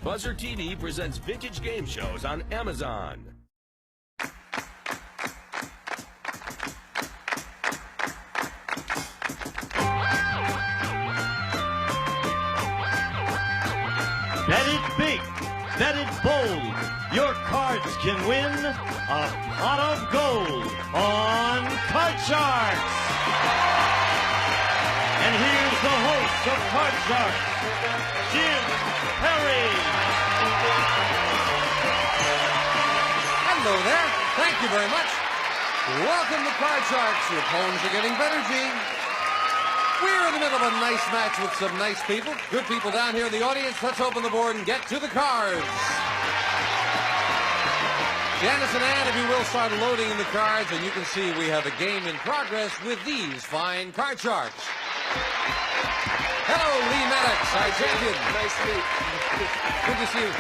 Buzzer TV presents vintage game shows on Amazon. Bet it big, bet it bold. Your cards can win a pot of gold on Card Sharks. And here's the host of Card Sharks, Jim Perry. Hello there. Thank you very much. Welcome to Card Sharks. Your opponents are getting better, Gene. We're in the middle of a nice match with some nice people. Good people down here in the audience. Let's open the board and get to the cards. Janice and Ann, if you will, start loading in the cards, and you can see we have a game in progress with these fine Card Sharks. Hello, Lee Maddox, our champion. Nice to meet you. Good to see you.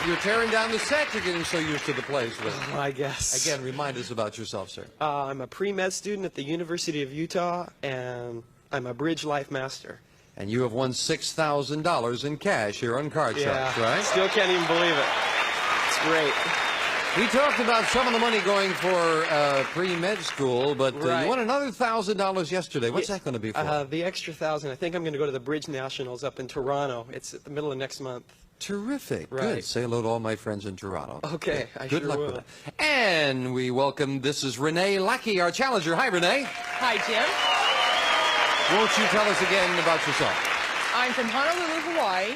You're tearing down the set. You're getting so used to the place. I guess. Again, remind us about yourself, sir. I'm a pre-med student at the University of Utah, and I'm a Bridge Life Master. And you have won $6,000 in cash here on Card Sharks, right? Still can't even believe it. It's great. We talked about some of the money going for pre-med school, but Right. you won another $1,000 yesterday. What's that going to be for? The extra 1,000, I think I'm going to go to the Bridge Nationals up in Toronto. It's at the middle of next month. Terrific. Right. Good. Say hello to all my friends in Toronto. Okay, I Good sure luck will. with that. And we welcome, this is Renee Lackey, our challenger. Hi, Renee. Hi, Jim. Won't you tell us again about yourself? I'm from Honolulu, Hawaii,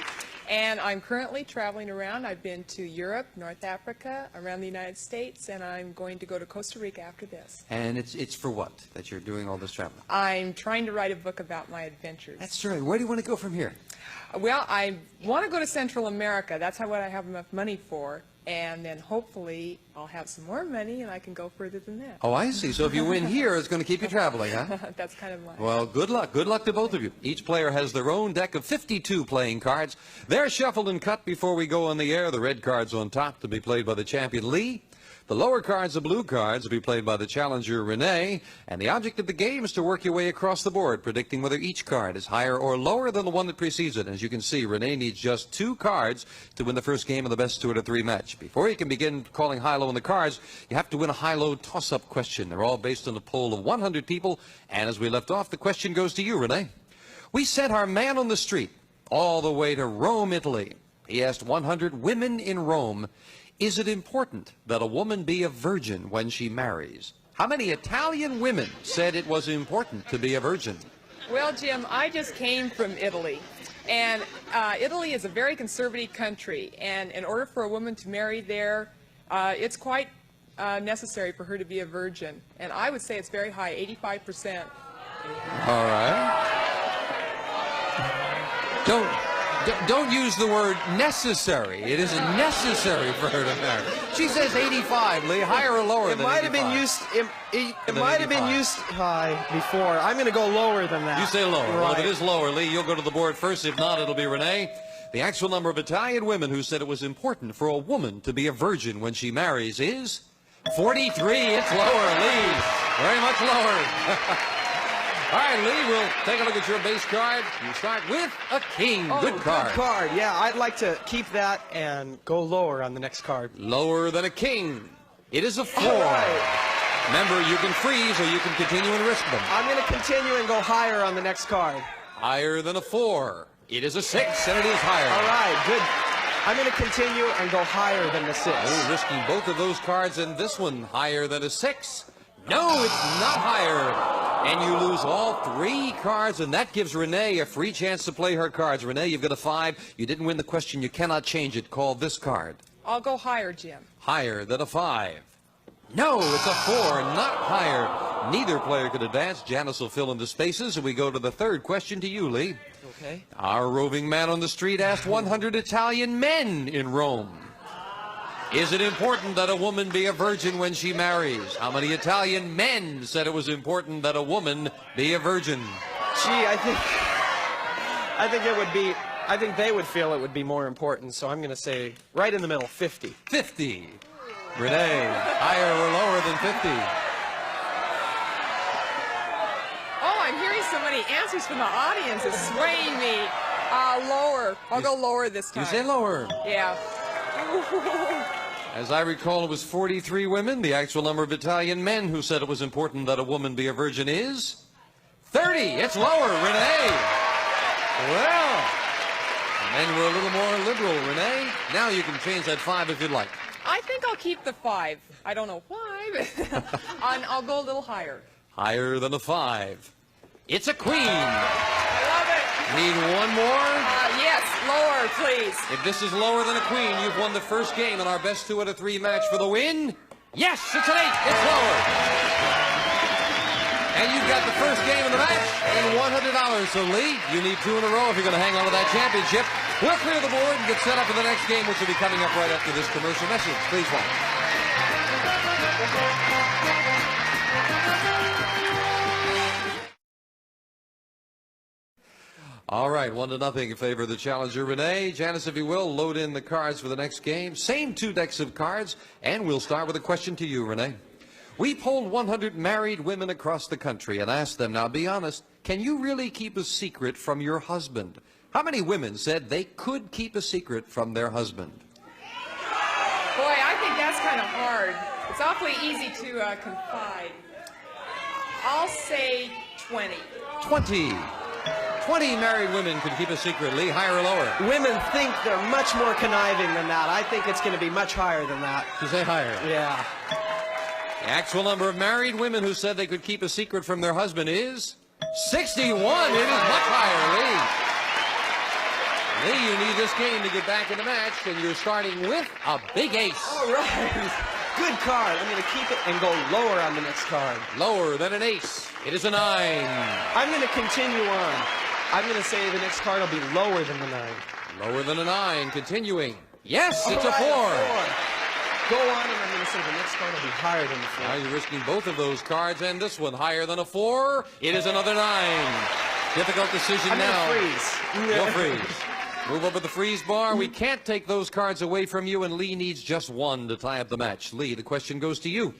and I'm currently traveling around. I've been to Europe, North Africa, around the United States, and I'm going to go to Costa Rica after this. And it's for what that you're doing all this traveling? I'm trying to write a book about my adventures. That's right. Where do you want to go from here? Well, I want to go to Central America. That's what I have enough money for. And then hopefully I'll have some more money and I can go further than that. Oh, I see. So if you win here, it's going to keep you traveling, huh? That's kind of my... Well, good luck. Good luck to both of you. Each player has their own deck of 52 playing cards. They're shuffled and cut before we go on the air. The red cards on top to be played by the champion, Lee. The lower cards, the blue cards, will be played by the challenger, Renee. And the object of the game is to work your way across the board, predicting whether each card is higher or lower than the one that precedes it. As you can see, Renee needs just 2 cards to win the first game of the best 2 out of 3 match. Before you can begin calling high-low on the cards, you have to win a high-low toss-up question. They're all based on a poll of 100 people. And as we left off, the question goes to you, Renee. We sent our man on the street all the way to Rome, Italy. He asked 100 women in Rome, is it important that a woman be a virgin when she marries? How many Italian women said it was important to be a virgin? Well, Jim, I just came from Italy, and Italy is a very conservative country, and in order for a woman to marry there, it's quite necessary for her to be a virgin, and I would say it's very high, 85%. All right. Don't use the word necessary. It isn't necessary for her to marry. She says 85, Lee. Higher or lower It than might 85? have been used. It might have been 85. used high before. I'm going to go lower than that. You say lower. Right. Well, if it is lower, Lee, you'll go to the board first. If not, it'll be Renee. The actual number of Italian women who said it was important for a woman to be a virgin when she marries is 43. It's lower, Lee. Very much lower. All right, Lee, we'll take a look at your base card. You start with a king. Oh, good card. Good card. Yeah, I'd like to keep that and go lower on the next card. Lower than a king. It is a 4. All right. Remember, you can freeze or you can continue and risk them. I'm going to continue and go higher on the next card. Higher than a 4. It is a 6, and it is higher. All right, good. I'm going to continue and go higher than the 6. Oh, risking both of those cards, and this one higher than a 6. No, it's not higher. And you lose all 3 cards, and that gives Renee a free chance to play her cards. Renee, you've got a 5. You didn't win the question. You cannot change it. Call this card. I'll go higher, Jim. Higher than a 5. No, it's a 4, not higher. Neither player could advance. Janice will fill in the spaces, and we go to the third question to you, Lee. Okay. Our roving man on the street asked 100 Italian men in Rome, is it important that a woman be a virgin when she marries? How many Italian men said it was important that a woman be a virgin? Gee, I think it would be. I think they would feel it would be more important. So I'm going to say right in the middle, 50. 50. Renee, higher or lower than 50? Oh, I'm hearing so many answers from the audience. It's swaying me. Lower. I'll go lower this time. You say lower. Yeah. As I recall, it was 43 women. The actual number of Italian men who said it was important that a woman be a virgin is 30. It's lower, Renee. Well, the men were a little more liberal, Renee. Now you can change that 5 if you'd like. I think I'll keep the 5. I don't know why, but I'll go a little higher. Higher than a 5. It's a queen. I love it. Need one more? Yes, lower, please. If this is lower than a queen, you've won the first game in our best 2 out of 3 match for the win. Yes, it's an 8. It's lower. And you've got the first game of the match and $100. So, Lee, you need 2 in a row if you're going to hang on to that championship. We'll clear the board and get set up for the next game, which will be coming up right after this commercial message. Please watch. All right, 1-0 in favor of the challenger, Renee. Janice, if you will, load in the cards for the next game. Same 2 decks of cards, and we'll start with a question to you, Renee. We polled 100 married women across the country and asked them, now be honest, can you really keep a secret from your husband? How many women said they could keep a secret from their husband? Boy, I think that's kind of hard. It's awfully easy to confide. I'll say 20. 20 married women could keep a secret. Lee, higher or lower? Women think they're much more conniving than that. I think it's going to be much higher than that. You say higher? Yeah. The actual number of married women who said they could keep a secret from their husband is 61. It is much higher, Lee. Lee, you need this game to get back in the match, and you're starting with a big ace. All right. Good card. I'm going to keep it and go lower on the next card. Lower than an ace. It is a 9. I'm going to continue on. I'm going to say the next card will be lower than the 9. Lower than a 9. Continuing. Yes, it's a 4. Go on, and I'm going to say the next card will be higher than the 4. Now you're risking both of those cards, and this one higher than a 4. It is another 9. Difficult decision I'm now. going to freeze. You'll freeze. Move over the freeze bar. We can't take those cards away from you, and Lee needs just 1 to tie up the match. Lee, the question goes to you.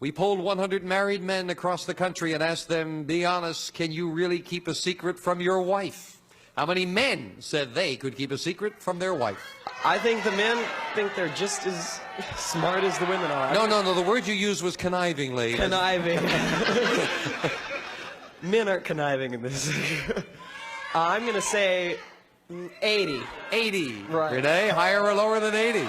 We polled 100 married men across the country and asked them, be honest, can you really keep a secret from your wife? How many men said they could keep a secret from their wife? I think the men think they're just as smart as the women are. No. The word you used was conniving, Lee. Conniving. Men aren't conniving in this. I'm going to say 80. 80. Right. Renee, higher or lower than 80?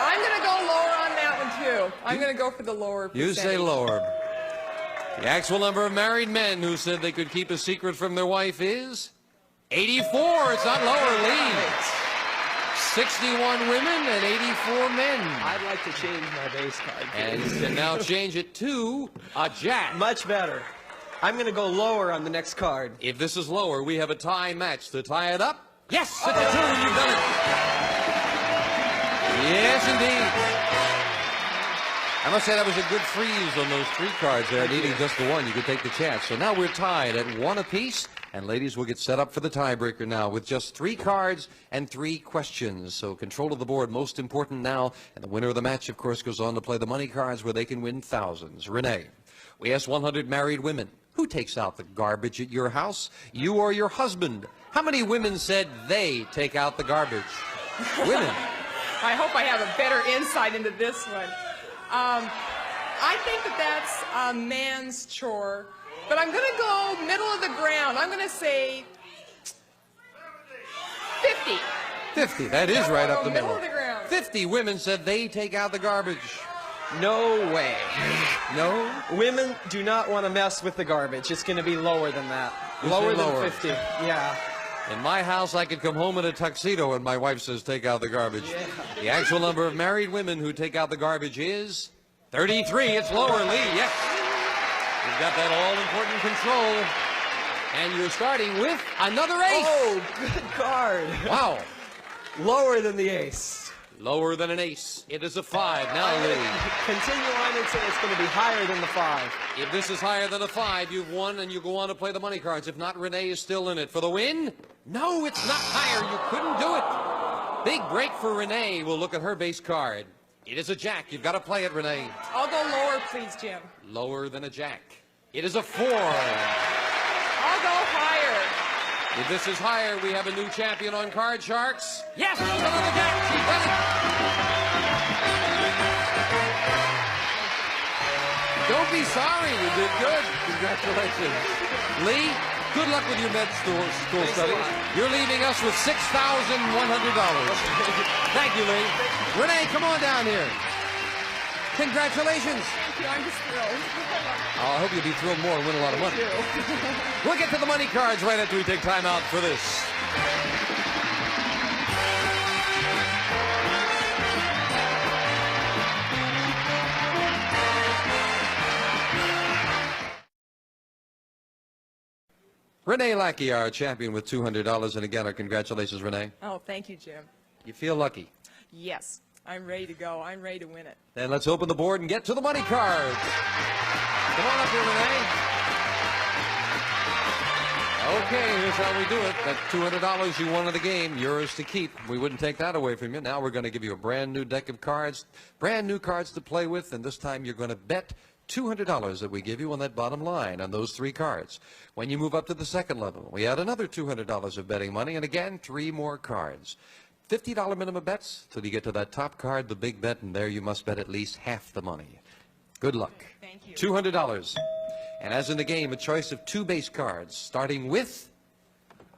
I'm going to go lower on that one, too. I'm going to go for the lower percentage. You say lower. The actual number of married men who said they could keep a secret from their wife is 84. It's not lower, Lee. 61 women and 84 men. I'd like to change my base card. And you can now change it to a jack. Much better. I'm going to go lower on the next card. If this is lower, we have a tie match to tie it up. Yes, it's a 2. You've done it. Yes, indeed. I must say that was a good freeze on those 3 cards there, needing just the 1. You could take the chance. So now we're tied at 1 apiece. And ladies, we'll get set up for the tiebreaker now with just 3 cards and 3 questions. So control of the board, most important now. And the winner of the match, of course, goes on to play the money cards where they can win thousands. Renee, we asked 100 married women, who takes out the garbage at your house? You or your husband? How many women said they take out the garbage? Women. I hope I have a better insight into this one. I think that's a man's chore, but I'm going to go middle of the ground. I'm going to say 50. 50. That is right up the Middle middle. of the ground. 50 women said they take out the garbage. No way. No? Women do not want to mess with the garbage. It's going to be lower than that. You Lower say than lower. 50. Yeah. In my house, I could come home in a tuxedo and my wife says, take out the garbage. Yeah. The actual number of married women who take out the garbage is 33. It's lower, Lee. Yes. You've got that all-important control. And you're starting with another ace. Oh, good card. Wow. Lower than the ace. Lower than an ace. It is a 5. Now, Lee. Continue on and say it's going to be higher than the 5. If this is higher than a 5, you've won and you go on to play the money cards. If not, Renee is still in it. For the win? No, it's not higher. You couldn't do it. Big break for Renee. We'll look at her base card. It is a jack. You've got to play it, Renee. I'll go lower, please, Jim. Lower than a jack. It is a 4. I'll go higher. If this is higher, we have a new champion on Card Sharks. Yes! Another jack. She does it. Don't be sorry. You did good. Congratulations. Lee, good luck with your med school studies. You're leaving us with $6,100. Thank you, Lee. Renee, come on down here. Congratulations. Thank you. I'm just thrilled. I hope you'll be thrilled more and win a lot of money. We'll get to the money cards right after we take time out for this. Renee Lackey, our champion with $200. And again, our congratulations, Renee. Oh, thank you, Jim. You feel lucky. Yes, I'm ready to go. I'm ready to win it. Then let's open the board and get to the money cards. Come on up here, Renee. Okay, here's how we do it. That $200 you won in the game, yours to keep. We wouldn't take that away from you. Now we're going to give you a brand new deck of cards, brand new cards to play with, and this time you're going to bet $200 that we give you on that bottom line on those 3 cards. When you move up to the second level, we add another $200 of betting money, and again, 3 more cards. $50 minimum bets till you get to that top card, the big bet, and there you must bet at least half the money. Good luck. Thank you. $200. And as in the game, a choice of 2 base cards, starting with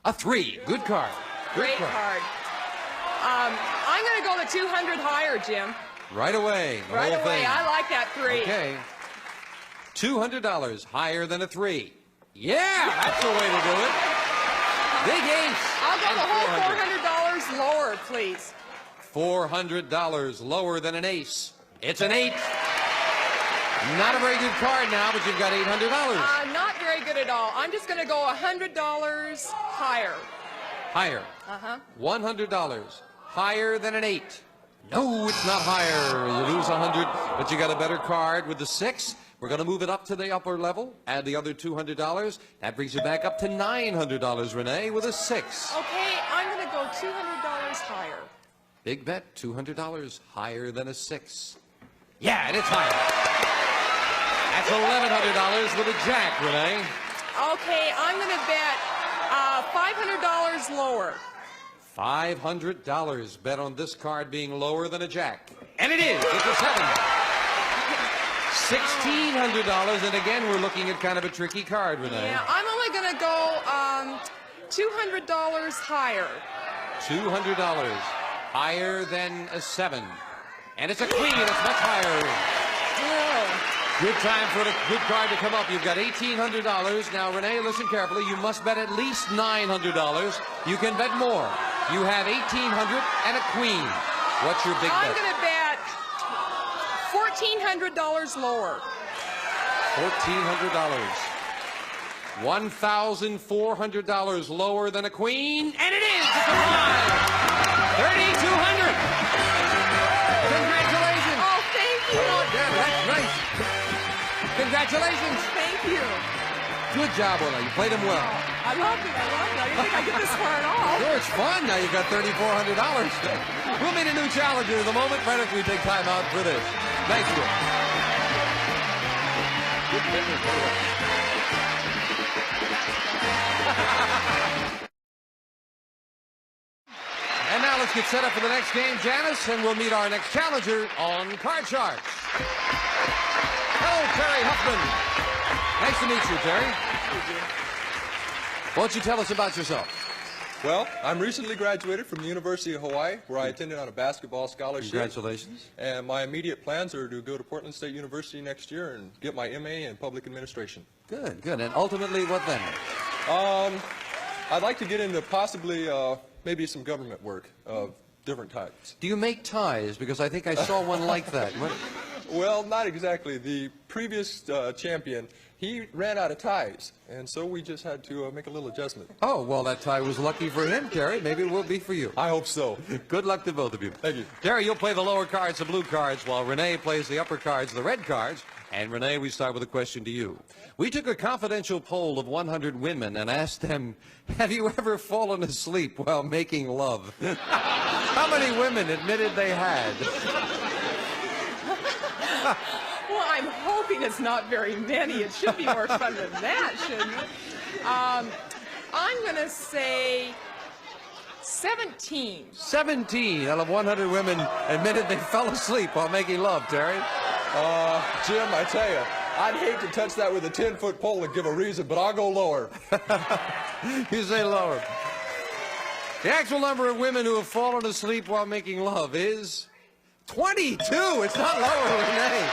a 3. Good card. Good Great card. I'm going to go the 200 higher, Jim. Right away. The Right whole away. thing. I like that 3. Okay. $200 higher than a 3. Yeah, that's the way to do it. Big ace. I'll go and the whole $400 lower, please. $400 lower than an ace. It's an 8. Not a very good card now, but you've got $800. Not very good at all. I'm just going to go $100 higher. Higher. Uh-huh. $100 higher than an 8. No, it's not higher. You lose 100, but you got a better card with the 6. We're going to move it up to the upper level, add the other $200. That brings you back up to $900, Renee, with a 6. Okay, I'm going to go $200 higher. Big bet, $200 higher than a 6. Yeah, and it's higher. That's $1,100 with a jack, Renee. Okay, I'm going to bet $500 lower. $500 bet on this card being lower than a jack. And it is. It's a 7. $1,600, and again, we're looking at kind of a tricky card, Renee. Yeah, I'm only going to go $200 higher. $200 higher than a 7. And it's a queen. It's much higher. Oh. Good time for a good card to come up. You've got $1,800. Now, Renee, listen carefully. You must bet at least $900. You can bet more. You have $1,800 and a queen. What's your big bet? I'm going to bet $1,400 lower. $1,400. $1,400 lower than a queen, and it is. It's a 5. $3,200. Congratulations. Oh, thank you. Yeah, that's nice. Congratulations. Thank you. Good job, Ola. You played them well. I love it. I love it. I didn't think I'd get this far at all. Sure, it's fun. Now you've got $3,400. We'll meet a new challenger in a moment, right after we take time out for this. Thank you. Good business, by the way. And now let's get set up for the next game, Janice, and we'll meet our next challenger on Card Sharks. Hello, Terry Huffman. Nice to meet you, Terry. Why don't you tell us about yourself? Well, I'm recently graduated from the University of Hawaii, where I attended on a basketball scholarship. Congratulations. And my immediate plans are to go to Portland State University next year and get my MA in public administration. Good, good. And ultimately, what then? I'd like to get into possibly maybe some government work of different types. Do you make ties? Because I think I saw one like that. Well, not exactly. The previous champion, he ran out of ties, and so we just had to make a little adjustment. Oh, well, that tie was lucky for him, Terry. Maybe it will be for you. I hope so. Good luck to both of you. Thank you. Terry, you'll play the lower cards, the blue cards, while Renee plays the upper cards, the red cards. And Renee, we start with a question to you. We took a confidential poll of 100 women and asked them, have you ever fallen asleep while making love? How many women admitted they had? Well, I'm hoping it's not very many. It should be more fun than that, shouldn't it? I'm going to say 17. 17 out of 100 women admitted they fell asleep while making love, Terry. Jim, I tell you, I'd hate to touch that with a 10-foot pole and give a reason, but I'll go lower. You say lower. The actual number of women who have fallen asleep while making love is 22. It's not lower, Renee.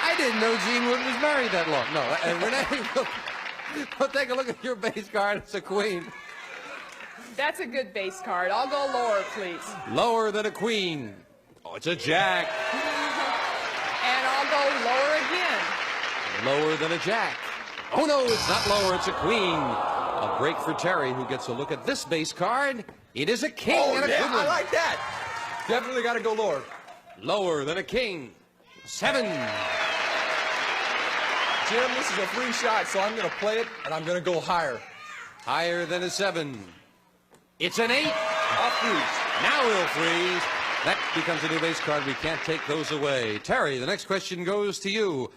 I didn't know Gene Wood was married that long. No, and Renee, we'll take a look at your base card. It's a queen. That's a good base card. I'll go lower, please. Lower than a queen. Oh, it's a jack. And I'll go lower again. Lower than a jack. Oh, no, it's not lower. It's a queen. A break for Terry, who gets a look at this base card. It is a king and a yeah, queen. I like that. Definitely got to go lower. Lower than a king. 7. Jim, this is a free shot, so I'm going to play it, and I'm going to go higher. Higher than a 7. It's an 8. I'll freeze. Now we'll freeze. That becomes a new base card. We can't take those away. Terry, the next question goes to you.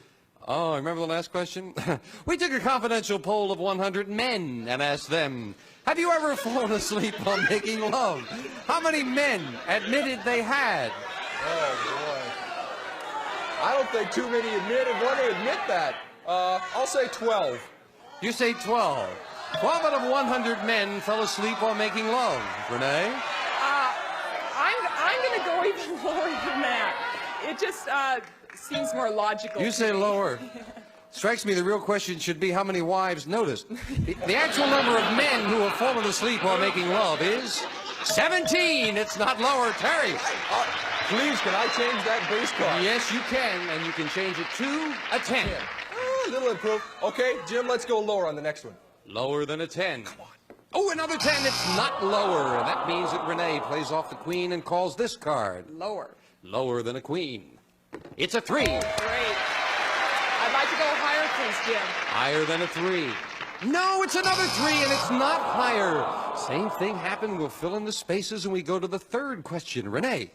Oh, remember the last question? We took a confidential poll of 100 men and asked them, have you ever fallen asleep while making love? How many men admitted they had? Oh, boy. I don't think too many want to admit that. I'll say 12. You say 12. 12 out of 100 men fell asleep while making love. Renee? I'm going to go even lower than that. It just seems more logical. You say lower. Strikes me the real question should be how many wives noticed. The actual number of men who have fallen asleep while making love is 17. It's not lower. Terry. Please, can I change that base card? Yes, you can, and you can change it to a 10. A little improved. Okay, Jim, let's go lower on the next one. Lower than a 10. Come on. Oh, another 10. It's not lower. And that means that Renee plays off the queen and calls this card. Lower. Lower than a queen. It's a 3. Great. I'd like to go higher, please, Jim. Higher than a 3. No, it's another 3, and it's not higher. Same thing happened. We'll fill in the spaces, and we go to the third question. Renee,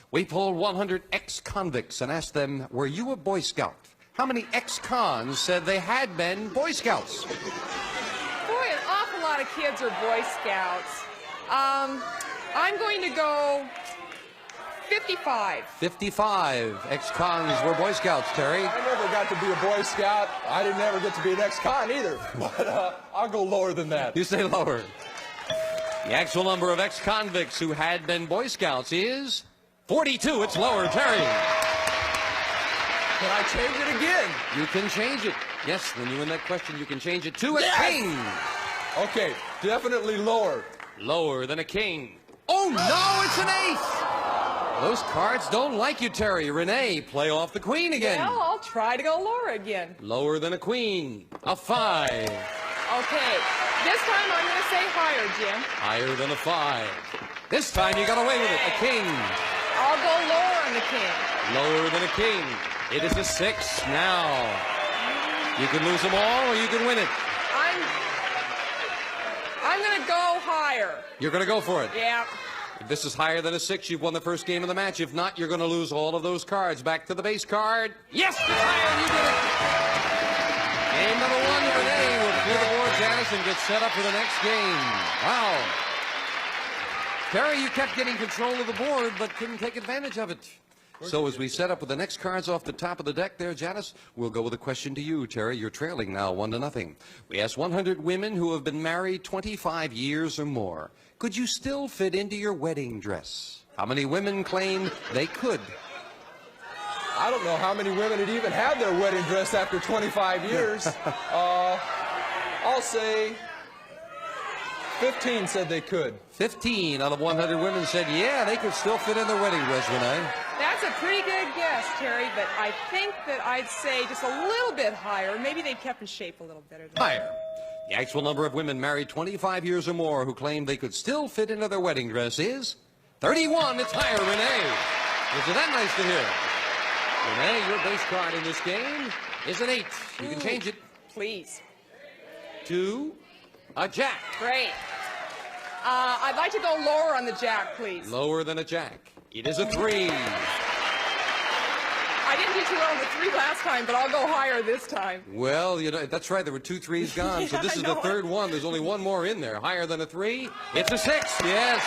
we polled 100 ex-convicts and asked them, were you a Boy Scout? How many ex-cons said they had been Boy Scouts? Boy, an awful lot of kids are Boy Scouts. I'm going to go 55. 55 ex-cons were Boy Scouts, Terry. I never got to be a Boy Scout. I didn't ever get to be an ex-con either. But I'll go lower than that. You say lower. The actual number of ex-convicts who had been Boy Scouts is 42. It's lower, Terry. Can I change it again? You can change it. Yes, when you win that question, you can change it to a king. Okay, definitely lower. Lower than a king. Oh, no, it's an 8. Those cards don't like you, Terry. Renee, play off the queen again. Well, I'll try to go lower again. Lower than a queen. A 5. Okay, this time I'm going to say higher, Jim. Higher than a 5. This time you got away with it. A king. I'll go lower on the king. Lower than a king. It is a 6 now. You can lose them all or you can win it. I'm going to go higher. You're going to go for it. Yeah. If this is higher than a 6, you've won the first game of the match. If not, you're going to lose all of those cards. Back to the base card. Yes, it's higher. You did it. Game number 1, Renee will clear the board, Janice, and get set up for the next game. Wow. Terry, you kept getting control of the board, but couldn't take advantage of it. So as we set up with the next cards off the top of the deck there, Janice, we'll go with a question to you, Terry. You're trailing now 1-0. We asked 100 women who have been married 25 years or more. Could you still fit into your wedding dress? How many women claimed they could? I don't know how many women had even had their wedding dress after 25 years. I'll say 15 said they could. 15 out of 100 women said, yeah, they could still fit in their wedding dress, Renee. That's a pretty good guess, Terry, but I think that I'd say just a little bit higher. Maybe they kept in shape a little better. Higher. The actual number of women married 25 years or more who claimed they could still fit into their wedding dress is 31. It's higher, Renee. Isn't that nice to hear? Renee, your base card in this game is an 8. You can change it. Please. To a jack. Great. I'd like to go lower on the jack, please. Lower than a jack. It is a 3. I didn't do too well on the 3 last time, but I'll go higher this time. Well, you know, that's right. There were 2 3s gone, so Yeah, this I is the know. 3rd one. There's only one more in there. Higher than a 3? It's a 6, yes.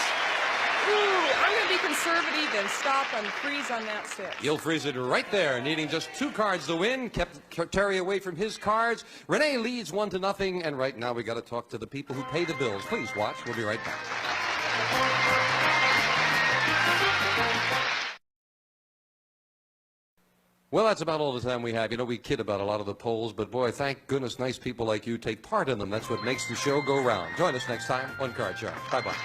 Ooh, I'm going to be conservative and stop and freeze on that 6. You'll freeze it right there, needing just 2 cards to win. Kept Terry away from his cards. Renee leads 1-0, and right now we got to talk to the people who pay the bills. Please watch. We'll be right back. Well, that's about all the time we have. You know, we kid about a lot of the polls, but boy, thank goodness nice people like you take part in them. That's what makes the show go round. Join us next time on Card Shark. Bye-bye.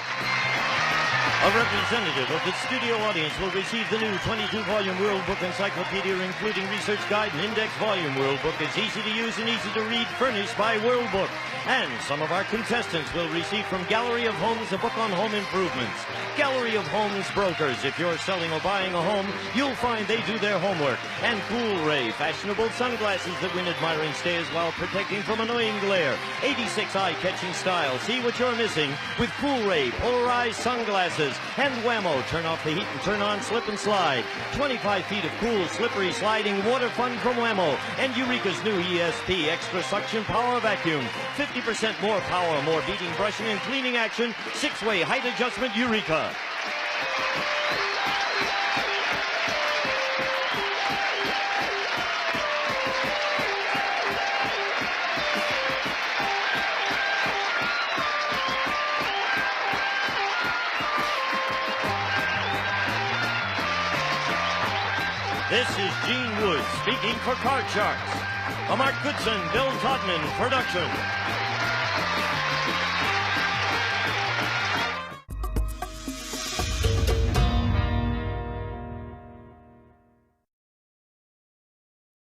A representative of the studio audience will receive the new 22-volume World Book Encyclopedia, including research guide and index volume. World Book is easy to use and easy to read, furnished by World Book. And some of our contestants will receive from Gallery of Homes a book on home improvements. Gallery of Homes Brokers. If you're selling or buying a home, you'll find they do their homework. And Cool Ray, fashionable sunglasses that win admiring stares while protecting from annoying glare. 86 eye-catching style. See what you're missing with Cool Ray polarized sunglasses. And Whammo, turn off the heat and turn on slip and slide. 25 feet of cool, slippery, sliding water fun from Whammo. And Eureka's new ESP extra suction power vacuum. 50% more power, more beating, brushing, and cleaning action. 6-way height adjustment Eureka. This is Gene Woods speaking for Card Sharks. A Mark Goodson, Bill Todman production.